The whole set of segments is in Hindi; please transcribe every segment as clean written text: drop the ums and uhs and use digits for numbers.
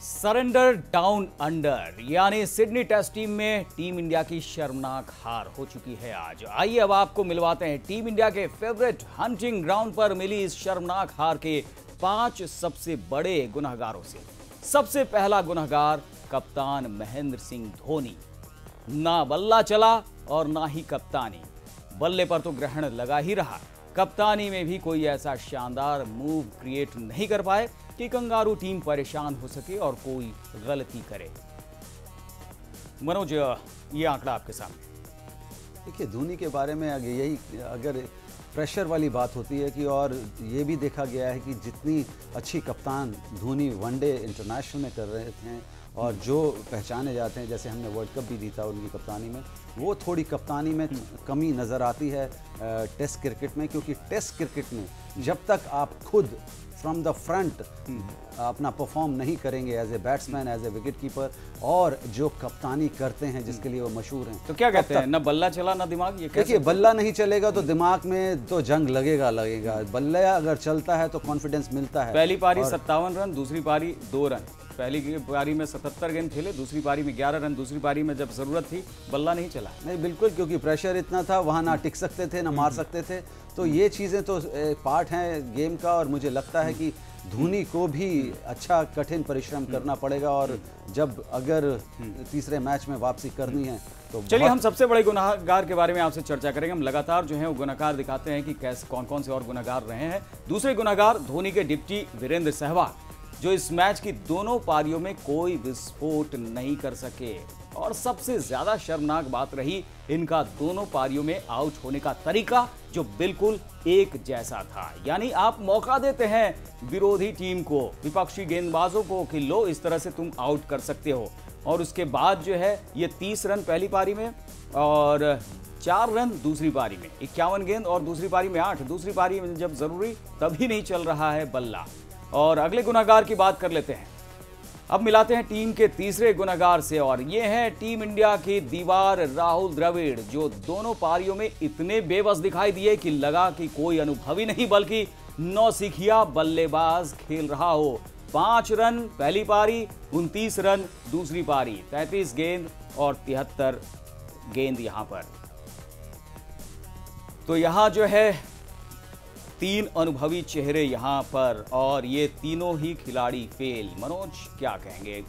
सरेंडर डाउन अंडर यानी सिडनी टेस्ट टीम में टीम इंडिया की शर्मनाक हार हो चुकी है आज। आइए अब आपको मिलवाते हैं टीम इंडिया के फेवरेट हंटिंग ग्राउंड पर मिली इस शर्मनाक हार के 5 सबसे बड़े गुनहगारों से। सबसे पहला गुनहगार कप्तान महेंद्र सिंह धोनी। ना बल्ला चला और ना ही कप्तानी। बल्ले पर तो ग्रहण लगा ही रहा, कप्तानी में भी कोई ऐसा शानदार मूव क्रिएट नहीं कर पाए कि कंगारू टीम परेशान हो सके और कोई गलती करे। मनोज, ये आंकड़ा आपके सामने। देखिए, धोनी के बारे में यही अगर प्रेशर वाली बात होती है कि और ये भी देखा गया है कि जितनी अच्छी कप्तान धोनी वनडे इंटरनेशनल में कर रहे थे और जो पहचाने जाते हैं, जैसे हमने वर्ल्ड कप भी जीता उनकी कप्तानी में, वो थोड़ी कप्तानी में कमी नज़र आती है टेस्ट क्रिकेट में। क्योंकि टेस्ट क्रिकेट में जब तक आप खुद फ्रॉम द फ्रंट अपना परफॉर्म नहीं करेंगे as a batsman, as a wicket keeper, और जो कप्तानी करते हैं जिसके लिए वो मशहूर हैं, तो क्या कहते हैं, ना बल्ला चला ना दिमाग। ये देखिए, बल्ला नहीं चलेगा तो दिमाग में तो जंग लगेगा। बल्ला अगर चलता है तो कॉन्फिडेंस मिलता है। पहली पारी 57 रन, दूसरी पारी 2 रन। पहली पारी में 77 गेंद खेले, दूसरी पारी में 11 रन। दूसरी पारी में जब जरूरत थी बल्ला नहीं चला। नहीं, बिल्कुल, क्योंकि प्रेशर इतना था, वहाँ ना टिक सकते थे ना मार सकते थे। तो ये चीज़ें तो पार्ट हैं गेम का, और मुझे लगता है कि धोनी को भी अच्छा कठिन परिश्रम करना पड़ेगा। और जब अगर तीसरे मैच में वापसी करनी है तो चलिए हम सबसे बड़े गुनहगार के बारे में आपसे चर्चा करेंगे। हम लगातार जो है वो गुनहगार दिखाते हैं कि कैसे कौन कौन से और गुनहगार रहे हैं। दूसरे गुनहगार धोनी के डिप्टी वीरेंद्र सहवाग, जो इस मैच की दोनों पारियों में कोई विस्फोट नहीं कर सके। और सबसे ज्यादा शर्मनाक बात रही इनका दोनों पारियों में आउट होने का तरीका, जो बिल्कुल एक जैसा था। यानी आप मौका देते हैं विरोधी टीम को, विपक्षी गेंदबाजों को, कि लो इस तरह से तुम आउट कर सकते हो, और उसके बाद जो है ये 30 रन पहली पारी में और 4 रन दूसरी पारी में, 51 गेंद, और दूसरी पारी में 8। दूसरी पारी में जब जरूरी तभी नहीं चल रहा है बल्ला। और अगले गुनहगार की बात कर लेते हैं। अब मिलाते हैं टीम के तीसरे गुनहगार से, और ये है टीम इंडिया की दीवार राहुल द्रविड़, जो दोनों पारियों में इतने बेबस दिखाई दिए कि लगा कि कोई अनुभवी नहीं बल्कि नौसिखिया बल्लेबाज खेल रहा हो। 5 रन पहली पारी, 29 रन दूसरी पारी, 33 गेंद और 73 गेंद यहां पर। तो यहां जो है 3 अनुभवी चेहरे यहां पर, और ये तीनों ही खिलाड़ी फेल। मनोज, क्या कहेंगे?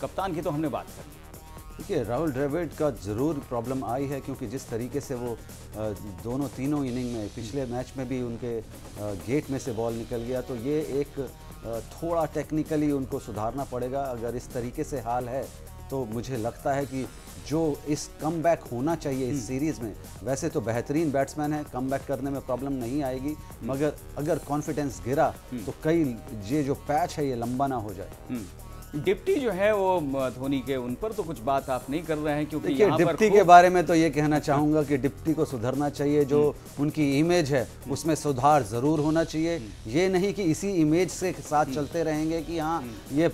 कप्तान की तो हमने बात कर ली। देखिए, राहुल द्रविड़ का ज़रूर प्रॉब्लम आई है, क्योंकि जिस तरीके से वो तीनों इनिंग में, पिछले मैच में भी उनके गेट में से बॉल निकल गया, तो ये एक थोड़ा टेक्निकली उनको सुधारना पड़ेगा। अगर इस तरीके से हाल है तो मुझे लगता है कि जो इस कमबैक होना चाहिए इस सीरीज़ में, वैसे तो बेहतरीन बैट्समैन है, कमबैक करने में प्रॉब्लम नहीं आएगी, मगर अगर कॉन्फिडेंस गिरा तो कई ये जो पैच है ये लंबा ना हो जाए। डिप्टी जो है वो धोनी के, उन पर तो कुछ बात आप नहीं कर रहे हैं, क्योंकि देखिए, डिप्टी के बारे में तो ये कहना चाहूँगा कि डिप्टी को सुधरना चाहिए। जो उनकी इमेज है उसमें सुधार ज़रूर होना चाहिए। ये नहीं कि इसी इमेज से साथ चलते रहेंगे कि हाँ, ये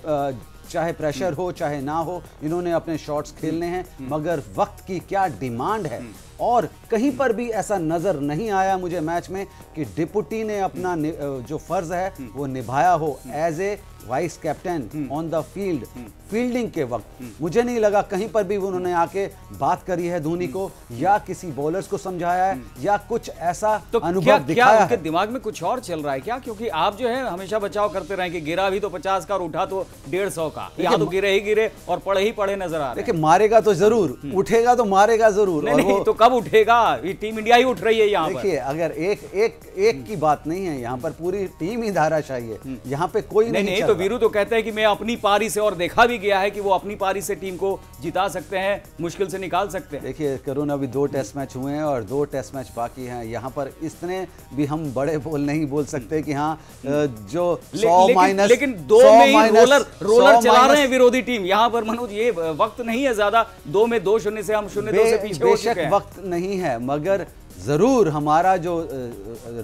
चाहे प्रेशर हो चाहे ना हो, इन्होंने अपने शॉट्स खेलने हैं, मगर वक्त की क्या डिमांड है। और कहीं पर भी ऐसा नज़र नहीं आया मुझे मैच में कि डिप्टी ने अपना जो फ़र्ज़ है वो निभाया हो as a vice captain on the field. Fielding के वक्त मुझे नहीं लगा कहीं पर भी उन्होंने आके बात करी है धोनी को, या किसी बॉलर्स को समझाया है, या कुछ ऐसा तो अनुभव दिखाया उनके दिमाग में कुछ और चल रहा है क्या? क्योंकि आप जो है हमेशा बचाव करते रहे कि गिरा भी तो 50 का और उठा तो 150 का। यहाँ तो गिरे ही गिरे और पड़े ही पड़े नजर आ रहे हैं। देखिए, मारेगा तो जरूर, उठेगा तो मारेगा जरूर। नहीं, तो कब उठेगा? ये टीम इंडिया ही उठ रही है यहाँ पर। देखिए, अगर एक की बात नहीं है, यहाँ पर पूरी टीम ही धाराशायी है। यहाँ पे कोई नहीं। तो वीरू तो कहते हैं कि मैं अपनी पारी से, और देखा भी गया है कि वो अपनी पारी से टीम को जिता सकते हैं, मुश्किल से निकाल सकते हैं। देखिए करुण, अभी 2 टेस्ट मैच हुए हैं और 2 टेस्ट मैच बाकी हैं। यहाँ पर इतने भी हम बड़े बोल नहीं बोल सकते कि हाँ जो 100 माइनस, लेकिन 2 में ही रोलर चला रहे हैं विरोधी टीम। यहाँ पर मनोज ये वक्त नहीं है ज्यादा, 2 में 2-0 से हम 0-2 से पीछे हो चुके हैं। वक्त नहीं है, मगर जरूर हमारा जो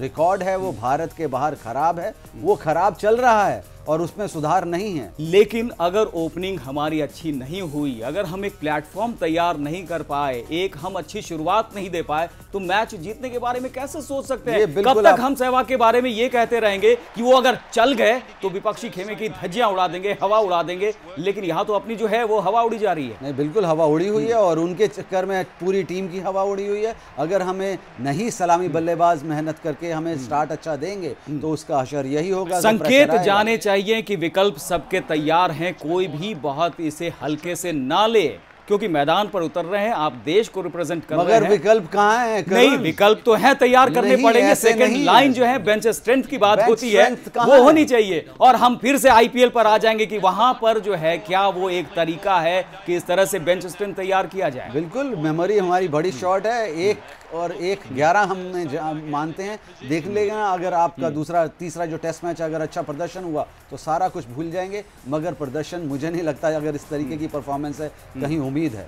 रिकॉर्ड है वो भारत के बाहर खराब है, वो खराब चल रहा है। और उसमें सुधार नहीं है। लेकिन अगर ओपनिंग हमारी अच्छी नहीं हुई, अगर हम एक प्लेटफॉर्म तैयार नहीं कर पाए, एक हम अच्छी शुरुआत नहीं दे पाए, तो मैच जीतने के बारे में कैसे सोच सकते हैं? कब तक हम सहवाग के बारे में ये कहते रहेंगे कि वो अगर चल गए तो विपक्षी खेमे की धज्जियां उड़ा देंगे, हवा उड़ा देंगे, लेकिन यहां तो अपनी जो है वो हवा उड़ी जा रही है। नहीं, बिल्कुल हवा उड़ी हुई है और उनके चक्कर में पूरी टीम की हवा उड़ी हुई है। अगर हमें नहीं सलामी बल्लेबाज मेहनत करके हमें स्टार्ट अच्छा देंगे तो उसका असर यही होगा। संकेत जाने चाहिए कि विकल्प सबके तैयार हैं, कोई भी बहुत इसे हल्के से ना ले, क्योंकि मैदान पर उतर रहे हैं, आप देश को रिप्रेजेंट कर रहे हैं। मगर विकल्प कहां है? नहीं, विकल्प तो है, तैयार करने पड़ेंगे। सेकंड लाइन जो है बेंच स्ट्रेंथ की बात होती है, वो होनी चाहिए। और हम फिर से आईपीएल पर आ जाएंगे कि वहां पर जो है क्या वो एक तरीका है कि इस तरह से बेंच स्ट्रेंथ तैयार किया जाए। बिल्कुल, मेमोरी हमारी बड़ी शॉर्ट है। 1 और 1-11 हम मानते हैं, देख लेगा। अगर आपका दूसरा तीसरा जो टेस्ट मैच अगर अच्छा प्रदर्शन हुआ तो सारा कुछ भूल जाएंगे, मगर प्रदर्शन मुझे नहीं लगता अगर इस तरीके की परफॉर्मेंस है कहीं उम्मीद है।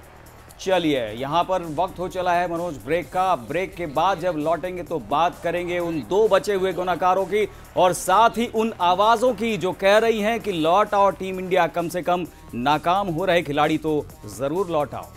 चलिए, यहां पर वक्त हो चला है मनोज ब्रेक का। ब्रेक के बाद जब लौटेंगे तो बात करेंगे उन 2 बचे हुए गुनाकारों की और साथ ही उन आवाजों की जो कह रही हैं कि लौट आओ टीम इंडिया, कम से कम नाकाम हो रहे खिलाड़ी तो जरूर लौट आओ।